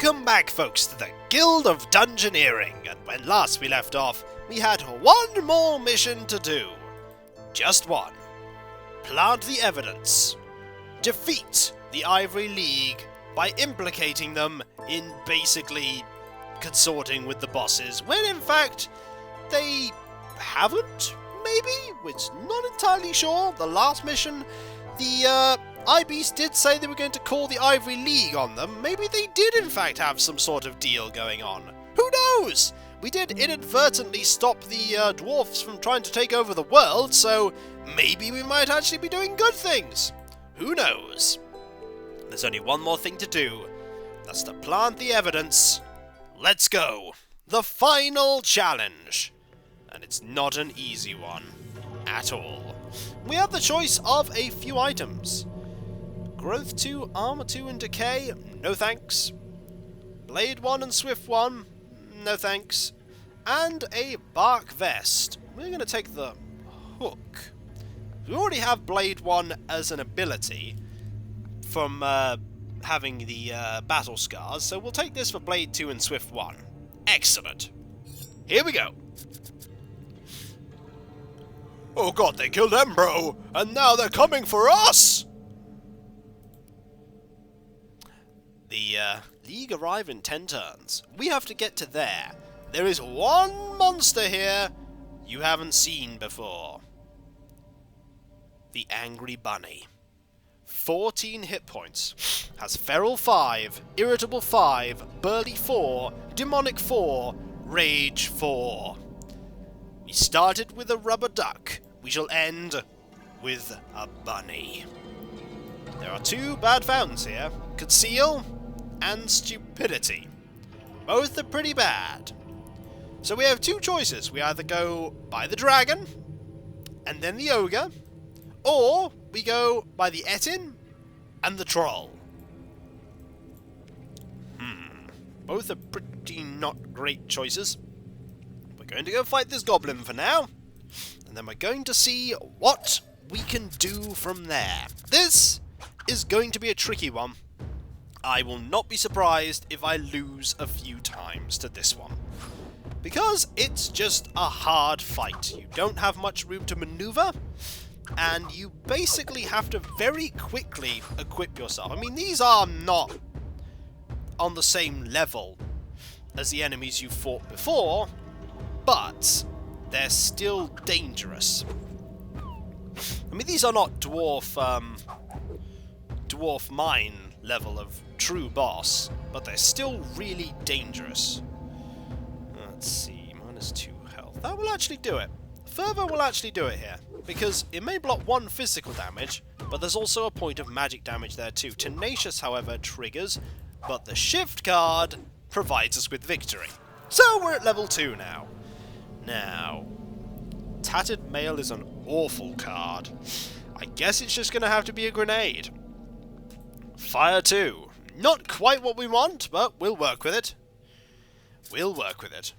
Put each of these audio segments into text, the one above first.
Welcome back, folks, to the Guild of Dungeoneering, and when last we left off, we had one more mission to do. Just one. Plant the evidence. Defeat the Ivory League by implicating them in basically consorting with the bosses, when in fact they haven't, maybe? We're not entirely sure. The last mission, the IBs did say they were going to call the Ivory League on them. Maybe they did in fact have some sort of deal going on. Who knows? We did inadvertently stop the dwarfs from trying to take over the world, so maybe we might actually be doing good things. Who knows? There's only one more thing to do. That's to plant the evidence. Let's go. The final challenge. And it's not an easy one. At all. We have the choice of a few items. Growth 2, Armor 2 and Decay, no thanks. Blade 1 and Swift 1, no thanks. And a Bark Vest. We're going to take the Hook. We already have Blade 1 as an ability from having the Battle Scars, so we'll take this for Blade 2 and Swift 1. Excellent. Here we go. Oh god, they killed Embro, and now they're coming for us! The League arrive in 10 turns. We have to get to there. There is one monster here you haven't seen before. The Angry Bunny. 14 hit points. Has Feral 5, Irritable 5, Burly 4, Demonic 4, Rage 4. We started with a rubber duck. We shall end with a bunny. There are two bad fountains here. Conceal and Stupidity. Both are pretty bad. So we have two choices. We either go by the dragon, and then the ogre, or we go by the Etin and the troll. Both are pretty not great choices. We're going to go fight this goblin for now, and then we're going to see what we can do from there. This is going to be a tricky one. I will not be surprised if I lose a few times to this one, because it's just a hard fight. You don't have much room to maneuver, and you basically have to very quickly equip yourself. I mean, these are not on the same level as the enemies you fought before, but they're still dangerous. I mean, these are not dwarf mine level of true boss, but they're still really dangerous. Let's see, -2 health. That will actually do it. Fervor will actually do it here, because it may block 1 physical damage, but there's also a point of magic damage there too. Tenacious, however, triggers, but the Shift card provides us with victory. So we're at level 2 now. Now, Tattered Mail is an awful card. I guess it's just going to have to be a grenade. Fire 2. Not quite what we want, but we'll work with it. We'll work with it.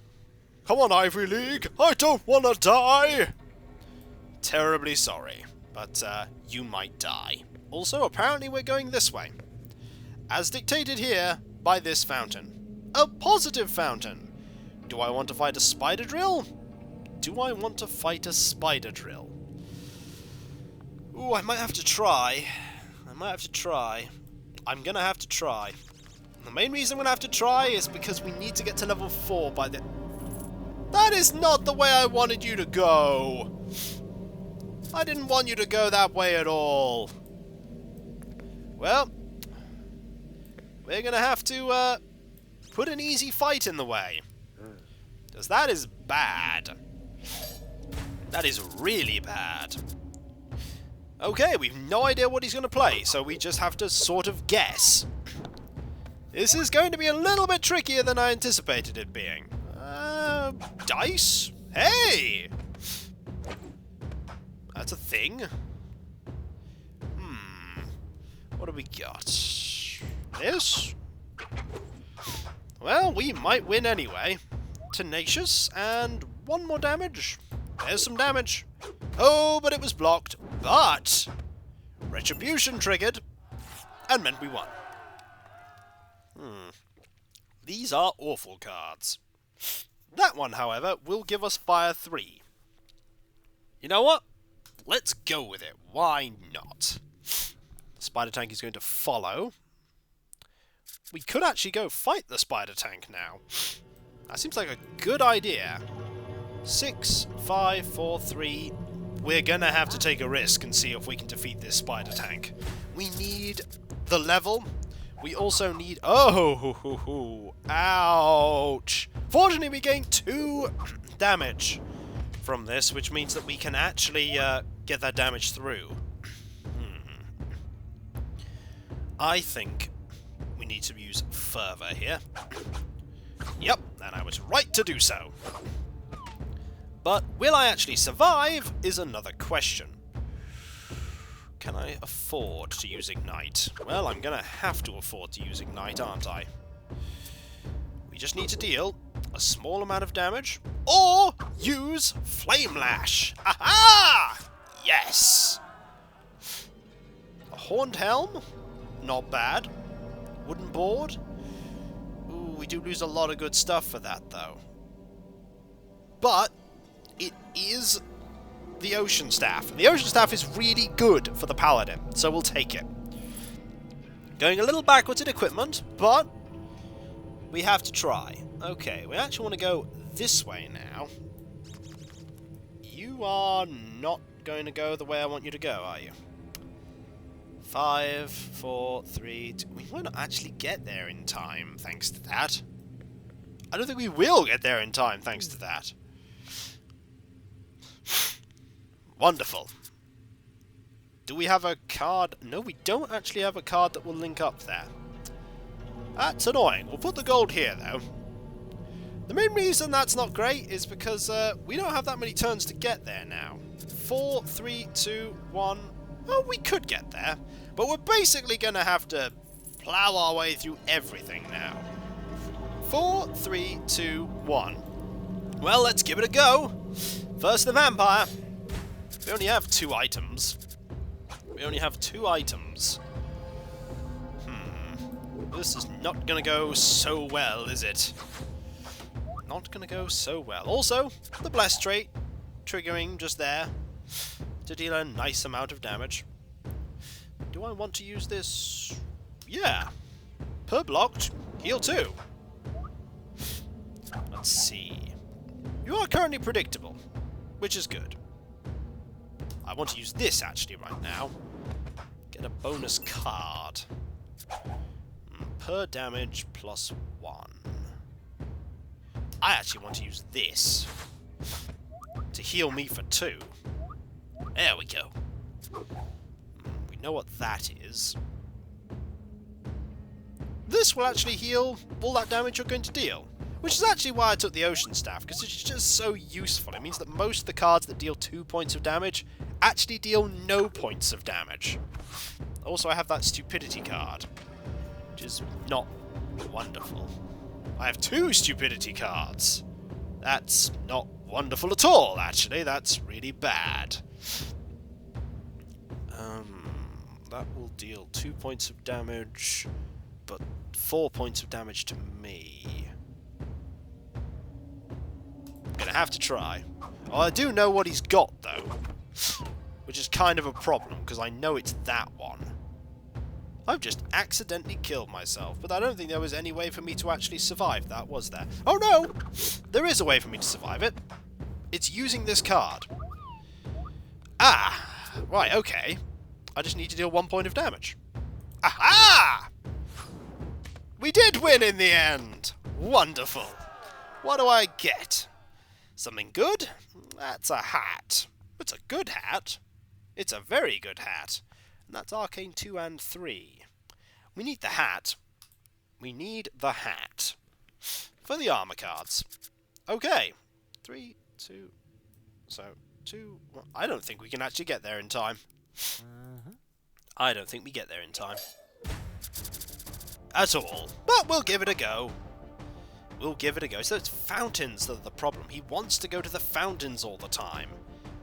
Come on, Ivory League! I don't want to die! Terribly sorry, but you might die. Also, apparently we're going this way. As dictated here by this fountain. A positive fountain! Do I want to fight a spider drill? Do I want to fight a spider drill? Ooh, I might have to try. I'm gonna have to try. The main reason I'm gonna have to try is because we need to get to level 4 by the... That is not the way I wanted you to go! I didn't want you to go that way at all. Well, we're gonna have to put an easy fight in the way. Because that is bad. That is really bad. Okay, we've no idea what he's going to play, so we just have to sort of guess. This is going to be a little bit trickier than I anticipated it being. Dice? Hey! That's a thing. What do we got? This? Well, we might win anyway. Tenacious, and 1 more damage. There's some damage. Oh, but it was blocked. But Retribution triggered, and meant we won. These are awful cards. That one, however, will give us fire 3. You know what? Let's go with it. Why not? The spider tank is going to follow. We could actually go fight the spider tank now. That seems like a good idea. 6, 5, 4, 3. We're gonna have to take a risk and see if we can defeat this spider tank. We need the level. We also need... Oh! Ouch! Fortunately, we gain 2 damage from this, which means that we can actually get that damage through. I think we need to use fervor here. Yep, and I was right to do so. But will I actually survive is another question. Can I afford to use Ignite? Well, I'm going to have to afford to use Ignite, aren't I? We just need to deal a small amount of damage, or use Flame Lash! Aha! Yes! A Horned Helm? Not bad. Wooden Board? Ooh, we do lose a lot of good stuff for that, though. But it is the Ocean Staff. And the Ocean Staff is really good for the Paladin, so we'll take it. Going a little backwards in equipment, but we have to try. Okay, we actually want to go this way now. You are not going to go the way I want you to go, are you? 5, 4, 3, 2... We might not actually get there in time, thanks to that. I don't think we will get there in time, thanks to that. Wonderful. Do we have a card? No, we don't actually have a card that will link up there. That's annoying. We'll put the gold here, though. The main reason that's not great is because we don't have that many turns to get there now. 4, 3, 2, 1... Oh, we could get there, but we're basically going to have to plow our way through everything now. 4, 3, 2, 1. Well, let's give it a go. First the vampire. We only have 2 items. This is not going to go so well, is it? Not going to go so well. Also, the Bless trait triggering just there to deal a nice amount of damage. Do I want to use this? Yeah. Per blocked, heal 2. Let's see. You are currently predictable, which is good. I want to use this actually right now. Get a bonus card. Per damage plus 1. I actually want to use this to heal me for 2. There we go. We know what that is. This will actually heal all that damage you're going to deal. Which is actually why I took the Ocean Staff, because it's just so useful. It means that most of the cards that deal 2 points of damage actually deal no points of damage. Also, I have that Stupidity card, which is not wonderful. I have 2 Stupidity cards. That's not wonderful at all, actually. That's really bad. That will deal 2 points of damage, but 4 points of damage to me. I'm gonna have to try. Well, I do know what he's got, though, which is kind of a problem, because I know it's that one. I've just accidentally killed myself, but I don't think there was any way for me to actually survive that, was there? Oh no! There is a way for me to survive it. It's using this card. Ah! Right, okay. I just need to deal 1 point of damage. Aha! We did win in the end! Wonderful. What do I get? Something good? That's a hat. It's a good hat. It's a very good hat. And that's Arcane 2 and 3. We need the hat. We need the hat. For the armor cards. Okay. 3, 2... So, 2... Well, I don't think we can actually get there in time. I don't think we get there in time. At all. But we'll give it a go. We'll give it a go. So it's fountains that are the problem. He wants to go to the fountains all the time.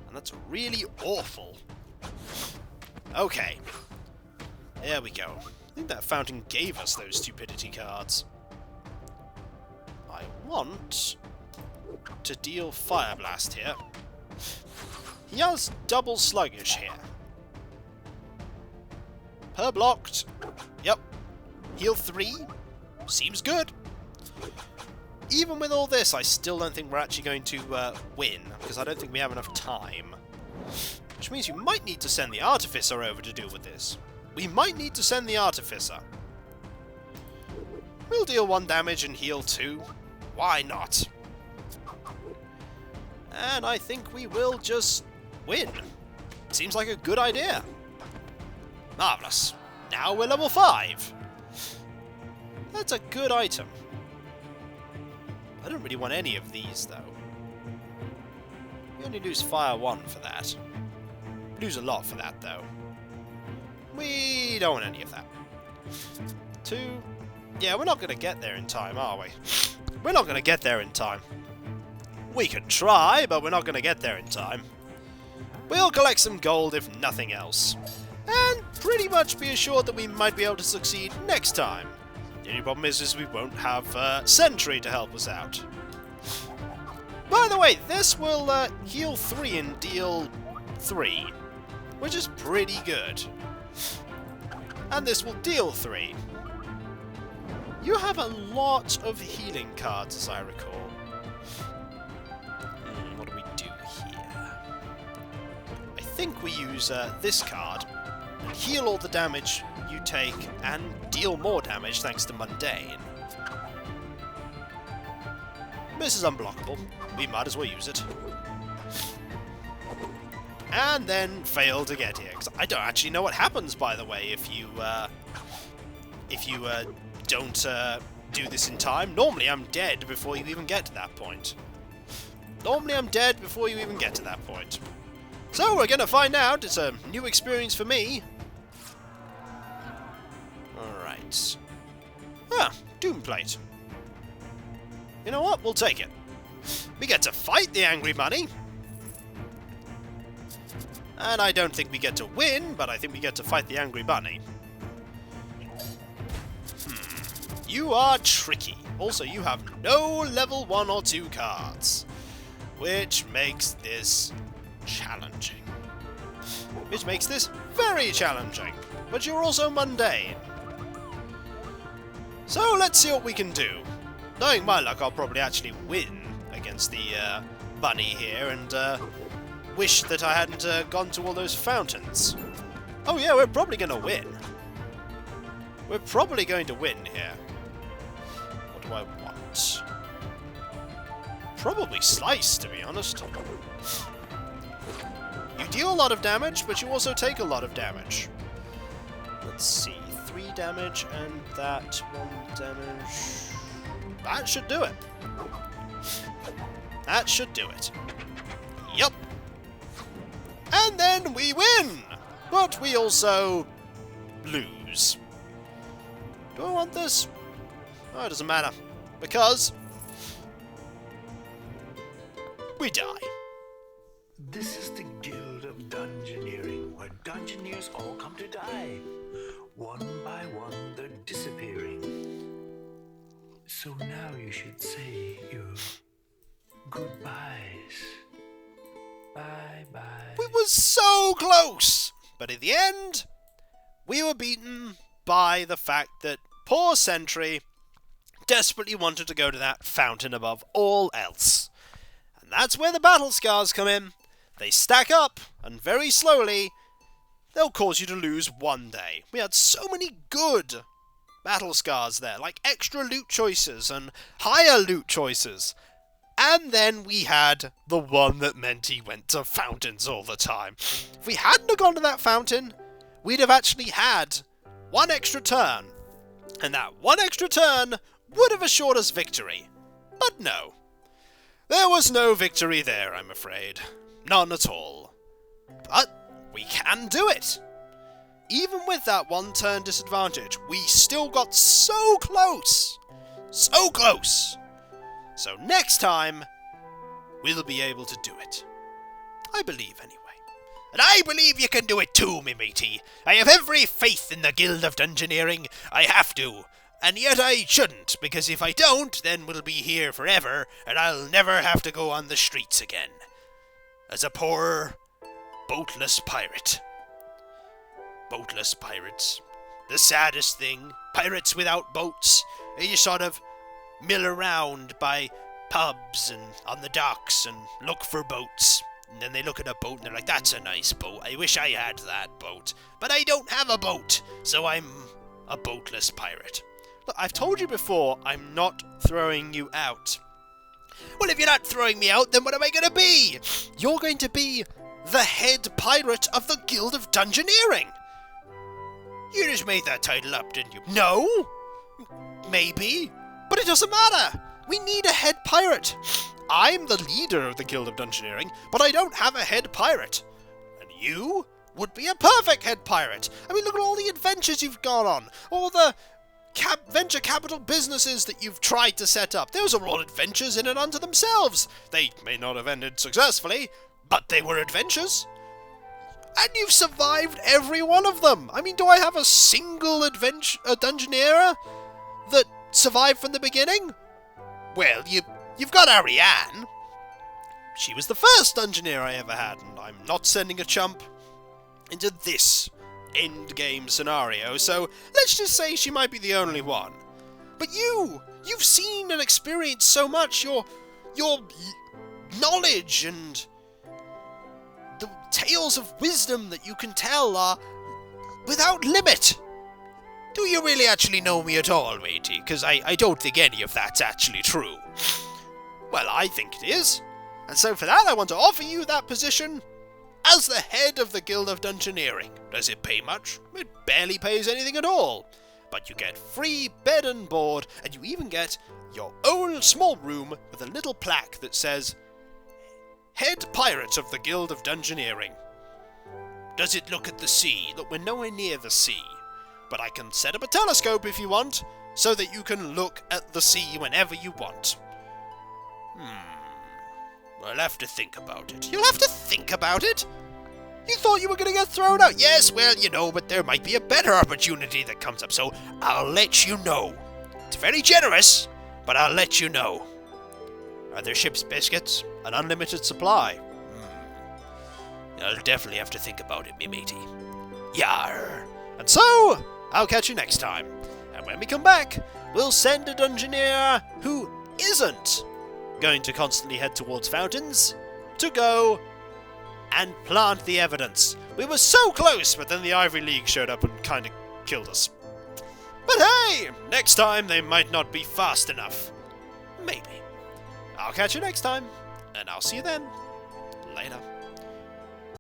And that's really awful. Okay. There we go. I think that fountain gave us those Stupidity cards. I want to deal Fire Blast here. He has double sluggish here. Per blocked. Yep. Heal 3. Seems good. Even with all this, I still don't think we're actually going to win, because I don't think we have enough time. Which means you might need to send the Artificer over to deal with this. We might need to send the Artificer. We'll deal 1 damage and heal 2. Why not? And I think we will just win. Seems like a good idea. Marvellous. Now we're level 5. That's a good item. I don't really want any of these, though. We only lose Fire 1 for that. Lose a lot for that, though. We don't want any of that. 2. Yeah, we're not going to get there in time, are we? We're not going to get there in time. We can try, but we're not going to get there in time. We'll collect some gold if nothing else. And pretty much be assured that we might be able to succeed next time. The only problem is we won't have Sentry to help us out. By the way, this will heal 3 and deal 3, which is pretty good. And this will deal 3. You have a lot of healing cards, as I recall. What do we do here? I think we use this card and heal all the damage you take and deal more damage thanks to Mundane. This is unblockable. We might as well use it. And then fail to get here, because I don't actually know what happens, by the way, if you don't do this in time. Normally I'm dead before you even get to that point. Normally I'm dead before you even get to that point. So we're gonna find out. It's a new experience for me. Alright. Ah, Doom Plate. You know what? We'll take it. We get to fight the Angry Bunny. And I don't think we get to win, but I think we get to fight the Angry Bunny. You are tricky. Also, you have no level 1 or 2 cards, which makes this challenging. Which makes this very challenging, but you're also mundane. So let's see what we can do. Knowing my luck, I'll probably actually win against the bunny here, and wish that I hadn't gone to all those fountains. Oh yeah, we're probably going to win. We're probably going to win here. What do I want? Probably Slice, to be honest. You deal a lot of damage, but you also take a lot of damage. Let's see, 3 damage and that 1 damage. That should do it. That should do it. Yup. And then we win! But we also lose. Do I want this? Oh, it doesn't matter. Because we die. This is the Guild of Dungeoneering, where dungeoneers all come to die. One by one, they're disappearing. So now you should say your goodbyes. Bye-bye. We were so close! But in the end, we were beaten by the fact that poor Sentry desperately wanted to go to that fountain above all else. And that's where the battle scars come in. They stack up, and very slowly, they'll cause you to lose one day. We had so many good battle scars there, like extra loot choices and higher loot choices. And then we had the one that meant he went to fountains all the time. If we hadn't have gone to that fountain, we'd have actually had one extra turn. And that one extra turn would have assured us victory. But no. There was no victory there, I'm afraid. None at all. But we can do it. Even with that one turn disadvantage, we still got so close. So close. So next time, we'll be able to do it. I believe, anyway. And I believe you can do it too, me matey. I have every faith in the Guild of Dungeoneering. I have to. And yet I shouldn't, because if I don't, then we'll be here forever, and I'll never have to go on the streets again. As a poor, boatless pirate. Boatless pirates. The saddest thing. Pirates without boats. You sort of mill around by pubs and on the docks and look for boats. And then they look at a boat and they're like, that's a nice boat. I wish I had that boat. But I don't have a boat, so I'm a boatless pirate. Look, I've told you before, I'm not throwing you out. Well, if you're not throwing me out, then what am I going to be? You're going to be the head pirate of the Guild of Dungeoneering. You just made that title up, didn't you? No? Maybe. But it doesn't matter. We need a head pirate. I'm the leader of the Guild of Dungeoneering, but I don't have a head pirate. And you would be a perfect head pirate. I mean, look at all the adventures you've gone on. All the venture capital businesses that you've tried to set up. Those are all adventures in and unto themselves. They may not have ended successfully, but they were adventures. And you've survived every one of them. I mean, do I have a single dungeoneer that survived from the beginning? Well, you've got Ariane. She was the first dungeoneer I ever had, and I'm not sending a chump into this endgame scenario, so let's just say she might be the only one. But you've seen and experienced so much. Your knowledge and the tales of wisdom that you can tell are without limit. Do you really actually know me at all, matey? Because I don't think any of that's actually true. Well, I think it is. And so for that, I want to offer you that position as the head of the Guild of Dungeoneering. Does it pay much? It barely pays anything at all. But you get free bed and board, and you even get your own small room with a little plaque that says, Head Pirate of the Guild of Dungeoneering. Does it look at the sea? Look, we're nowhere near the sea. But I can set up a telescope if you want, so that you can look at the sea whenever you want. I'll have to think about it. You'll have to think about it? You thought you were going to get thrown out? Yes, well, but there might be a better opportunity that comes up, so I'll let you know. It's very generous, but I'll let you know. Are there ship's biscuits? An unlimited supply? I'll definitely have to think about it, me matey. Yar. And so, I'll catch you next time. And when we come back, we'll send a dungeoneer who isn't going to constantly head towards fountains to go and plant the evidence. We were so close, but then the Ivory League showed up and kind of killed us. But hey, next time they might not be fast enough. Maybe. I'll catch you next time, and I'll see you then. Later.